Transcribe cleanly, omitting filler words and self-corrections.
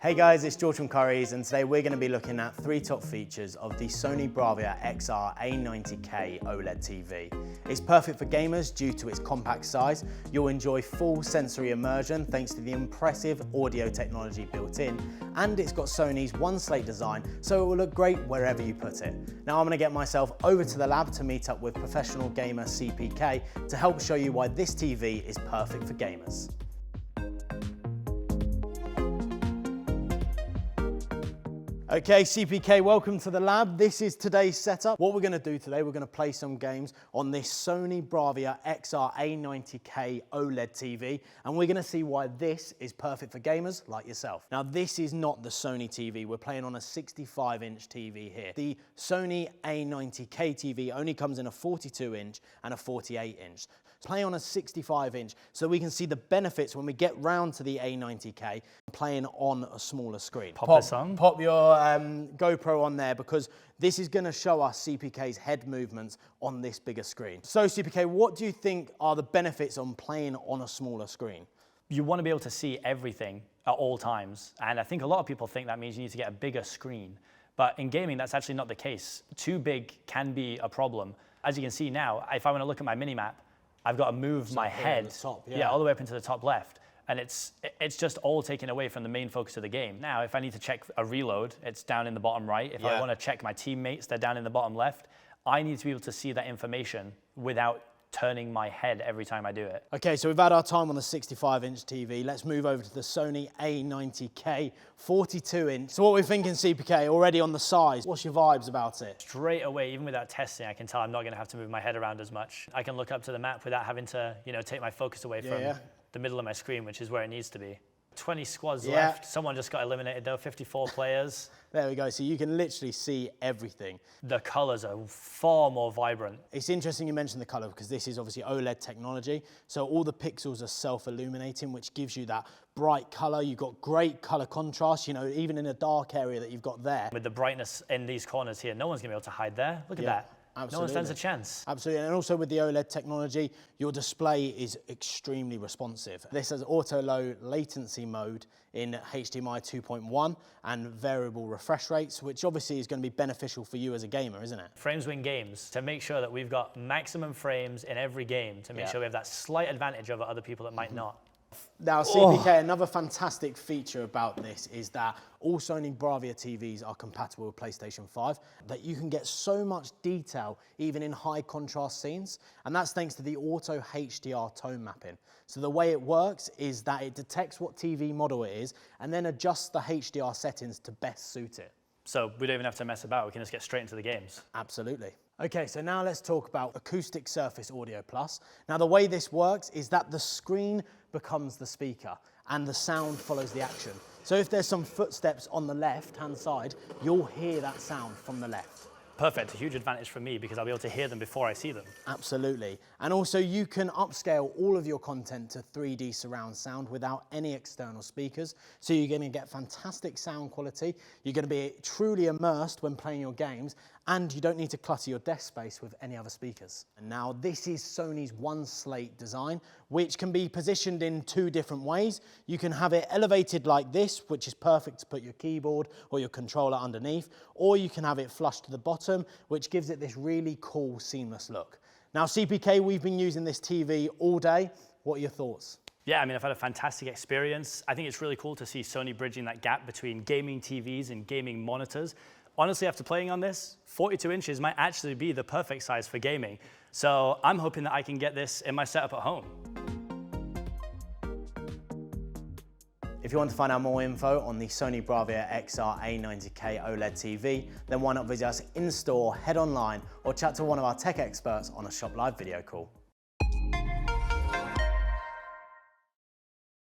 Hey guys, it's George from Currys, and today we're going to be looking at 3 top features of the Sony BRAVIA XR A90K OLED TV. It's perfect for gamers due to its compact size. You'll enjoy full sensory immersion thanks to the impressive audio technology built in, and it's got Sony's one slate design, so it will look great wherever you put it. Now I'm going to get myself over to the lab to meet up with professional gamer CPK to help show you why this TV is perfect for gamers. Okay, CPK, welcome to the lab. This is today's setup. What we're going to do today, we're going to play some games on this Sony BRAVIA XR A90K OLED TV, and we're going to see why this is perfect for gamers like yourself. Now, this is not the Sony TV. We're playing on a 65-inch TV here. The Sony A90K TV only comes in a 42-inch and a 48-inch. Play on a 65-inch so we can see the benefits when we get round to the A90K playing on a smaller screen. Pop your GoPro on there because this is going to show us CPK's head movements on this bigger screen. So CPK, what do you think are the benefits on playing on a smaller screen? You want to be able to see everything at all times, and I think a lot of people think that means you need to get a bigger screen. But in gaming, that's actually not the case. Too big can be a problem. As you can see now, if I want to look at my mini-map, I've got to move my head top, all the way up into the top left. And it's just all taken away from the main focus of the game. Now, if I need to check a reload, it's down in the bottom right. If I want to check my teammates, they're down in the bottom left. I need to be able to see that information without turning my head every time I do it. Okay, so we've had our time on the 65-inch TV. Let's move over to the Sony A90K 42-inch. So what we're thinking, CPK, already on the size, what's your vibes about it? Straight away, even without testing, I can tell I'm not going to have to move my head around as much. I can look up to the map without having to, take my focus away from the middle of my screen, which is where it needs to be. 20 squads left. Someone just got eliminated though, 54 players. There we go, so you can literally see everything. The colors are far more vibrant. It's interesting you mentioned the color because this is obviously OLED technology. So all the pixels are self-illuminating, which gives you that bright color. You've got great color contrast, even in a dark area that you've got there. With the brightness in these corners here, no one's gonna be able to hide there. Look at that. Absolutely. No one stands a chance. Absolutely, and also with the OLED technology, your display is extremely responsive. This has auto low latency mode in HDMI 2.1 and variable refresh rates, which obviously is going to be beneficial for you as a gamer, isn't it? Frames win games, to make sure that we've got maximum frames in every game, to make sure we have that slight advantage over other people that might not. Now, CPK, another fantastic feature about this is that all Sony BRAVIA TVs are compatible with PlayStation 5, that you can get so much detail even in high contrast scenes, and that's thanks to the auto HDR tone mapping. So the way it works is that it detects what TV model it is and then adjusts the HDR settings to best suit it. So we don't even have to mess about, we can just get straight into the games. Absolutely. Okay, so now let's talk about Acoustic Surface Audio Plus. Now the way this works is that the screen becomes the speaker and the sound follows the action. So if there's some footsteps on the left-hand side, you'll hear that sound from the left. Perfect, a huge advantage for me because I'll be able to hear them before I see them. Absolutely. And also you can upscale all of your content to 3D surround sound without any external speakers. So you're going to get fantastic sound quality. You're going to be truly immersed when playing your games, and you don't need to clutter your desk space with any other speakers. And now this is Sony's one slate design, which can be positioned in 2 different ways. You can have it elevated like this, which is perfect to put your keyboard or your controller underneath, or you can have it flush to the bottom, which gives it this really cool, seamless look. Now, CPK, we've been using this TV all day. What are your thoughts? Yeah, I mean, I've had a fantastic experience. I think it's really cool to see Sony bridging that gap between gaming TVs and gaming monitors. Honestly, after playing on this, 42 inches might actually be the perfect size for gaming. So I'm hoping that I can get this in my setup at home. If you want to find out more info on the Sony BRAVIA XR A90K OLED TV, then why not visit us in store, head online, or chat to one of our tech experts on a Shop Live video call.